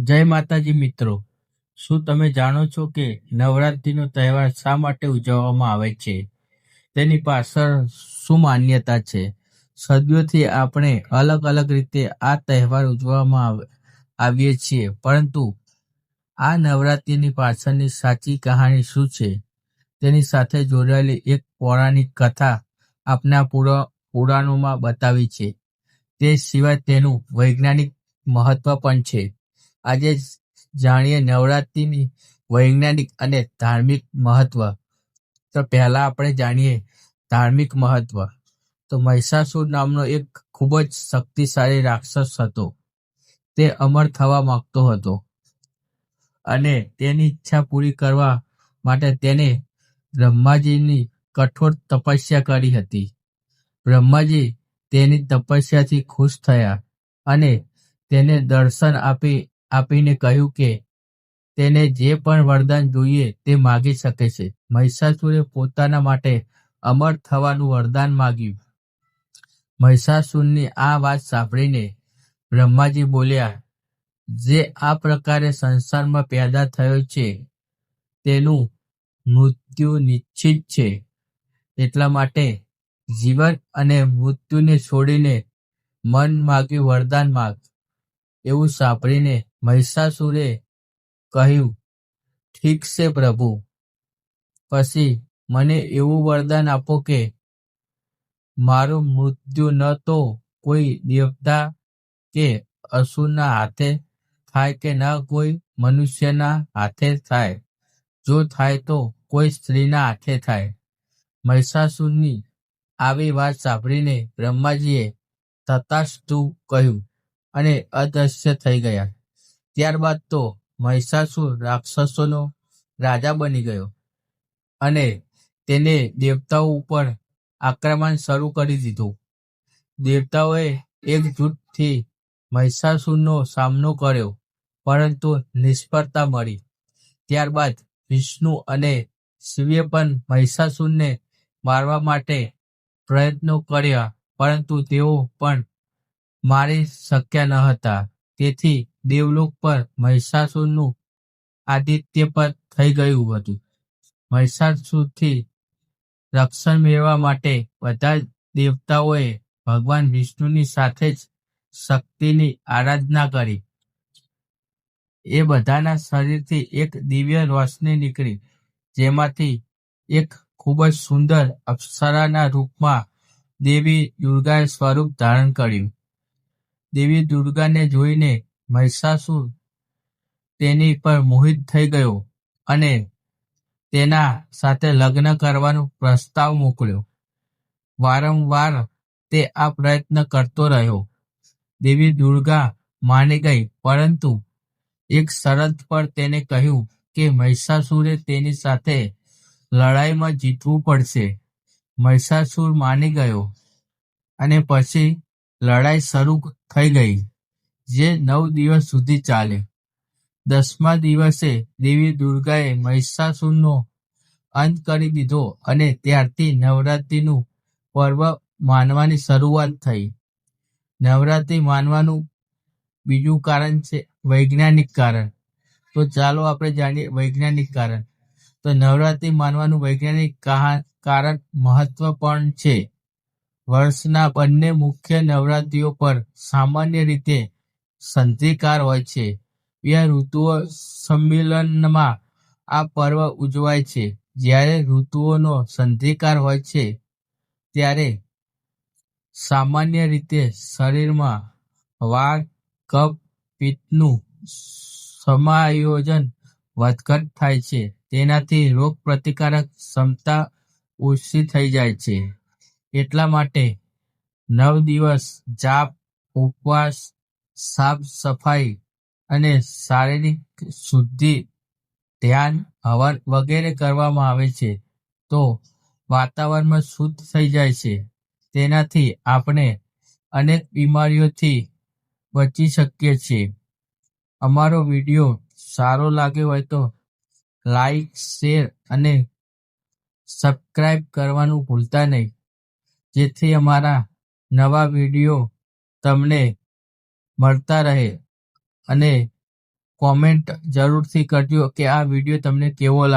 જય માતાજી મિત્રો, શું તમે જાણો છો કે નવરાત્રીનો તહેવાર શા માટે ઉજવવામાં આવે છે? તેની પાછળ શું માન્યતા છે? સદીઓથી આપણે અલગ અલગ રીતે આ તહેવાર ઉજવવામાં આવીએ છીએ, પરંતુ આ નવરાત્રીની પાછળની સાચી કહાની શું છે તેની સાથે જોડાયેલી એક પૌરાણિક કથા આપણા પુરાણોમાં બતાવી છે. તે સિવાય તેનું વૈજ્ઞાનિક મહત્વ પણ છે. આજે જાણીએ નવરાત્રીની વૈજ્ઞાનિક અને ધાર્મિક મહત્વ. તો પહેલા આપણે જાણીએ ધાર્મિક મહત્વ. તો મહિષાસુર નામનો એક ખૂબ જ શક્તિશાળી રાક્ષસ હતો. તે અમર થવા માંગતો હતો અને તેની ઈચ્છા પૂરી કરવા માટે તેને બ્રહ્માજીની કઠોર તપસ્યા કરી હતી. બ્રહ્માજી તેની તપસ્યાથી ખુશ થયા અને તેને દર્શન આપીને કહ્યું કે તેને જે પણ વરદાન જોઈએ તે માગી શકે છે. મહિષાસુરે પોતાના માટે અમર થવાનું વરદાન માગ્યું. મહિષાસુરની આ વાત સાંભળીને બ્રહ્માજી બોલ્યા, જે આ પ્રકારે સંસારમાં પેદા થયો છે તેનું મૃત્યુ નિશ્ચિત છે. એટલા માટે જીવન અને મૃત્યુને છોડીને મન માગ્યું વરદાન માગ. એવું સાંભળીને મહિષાસુરે કહ્યું, ઠીક છે પ્રભુ, પછી મને એવું વરદાન આપો કે મારું મૃત્યુ ન તો કોઈ દેવતા કે અસુરના હાથે થાય કે ન કોઈ મનુષ્યના હાથે થાય. જો થાય તો કોઈ સ્ત્રીના હાથે થાય. મહિષાસુરની આવી વાત સાંભળીને બ્રહ્માજીએ તથાસ્તુ કહ્યું અને અદૃશ્ય થઈ ગયા. ત્યારબાદ તો મહિષાસુર રાક્ષસોનો રાજા બની ગયો અને તેને દેવતાઓ ઉપર આક્રમણ શરૂ કરી દીધું. દેવતાઓએ એકજૂટથી મહિષાસુરનો સામનો કર્યો, પરંતુ નિષ્ફળતા મળી. ત્યારબાદ વિષ્ણુ અને શિવે પણ મહિષાસુરને મારવા માટે પ્રયત્નો કર્યા, પરંતુ તેઓ પણ મારી શક્યા ન હતા. તેથી દેવલોક પર મહિષાસુરનું આધિત્ય પર થઈ ગયું હતું. મહિષાસુરથી રક્ષણ મેળવવા માટે બધા દેવતાઓએ ભગવાન વિષ્ણુની સાથે જ શક્તિની આરાધના કરી. એ બધાના શરીરથી એક દિવ્ય રોશની નીકળી, જેમાંથી એક ખૂબ જ સુંદર અપ્સરાના રૂપમાં દેવી દુર્ગાએ સ્વરૂપ ધારણ કર્યું. દેવી દુર્ગાને જોઈને મહિષાસુર તેની પર મોહિત થઈ ગયો અને તેના સાથે લગ્ન કરવાનો પ્રસ્તાવ મોકલ્યો. વારંવાર તે આ પ્રયત્ન કરતો રહ્યો. દેવી દુર્ગા માની ગઈ, પરંતુ એક શરત પર તેને કહ્યું કે મહિષાસુરે તેની સાથે લડાઈમાં જીતવું પડશે. મહિષાસુર માની ગયો અને પછી લડાઈ શરૂ થઈ ગઈ, જે 9 દિવસ સુધી ચાલી. 10મા દિવસે દેવી દુર્ગાએ મહિષાસુરનો અંત કરી દીધો અને ત્યારથી નવરાત્રીનું પર્વ માનવાની શરૂઆત થઈ. નવરાત્રી માનવાનું બીજું કારણ છે વૈજ્ઞાનિક કારણ. તો ચાલો આપણે જાણીએ વૈજ્ઞાનિક કારણ. તો નવરાત્રી માનવાનું વૈજ્ઞાનિક કારણ મહત્વપૂર્ણ છે. વર્ષના બંને મુખ્ય નવરાત્રિઓ પર સામાન્ય રીતે સંધિકાર હોય છે. 2 ઋતુઓ સંમિલનમાં આ પર્વ ઉજવાય છે. જ્યારે ઋતુઓનો સંધિકાર હોય છે ત્યારે સામાન્ય રીતે શરીરમાં વાળ, કફ, પિત્તનું સમાયોજન વધઘટ થાય છે. તેનાથી રોગપ્રતિકારક ક્ષમતા ઓછી થઈ જાય છે. એટલા માટે 9 દિવસ જાપ, ઉપવાસ, સાફ સફાઈ અને શારીરિક શુદ્ધિ, ધ્યાન, હવન વગેરે કરવામાં આવે છે. તો વાતાવરણમાં શુદ્ધ થઈ જાય છે. તેનાથી આપણે અનેક બીમારીઓથી બચી શકીએ છીએ. અમારો વિડીયો સારો લાગ્યો હોય તો લાઈક, શેર અને સબસ્ક્રાઇબ કરવાનું ભૂલતા નહીં, જેથી અમારા નવા વિડીયો તમને મળતા રહે અને કોમેન્ટ જરૂરથી કરજો કે આ વિડીયો તમને કેવો લાગ્યો.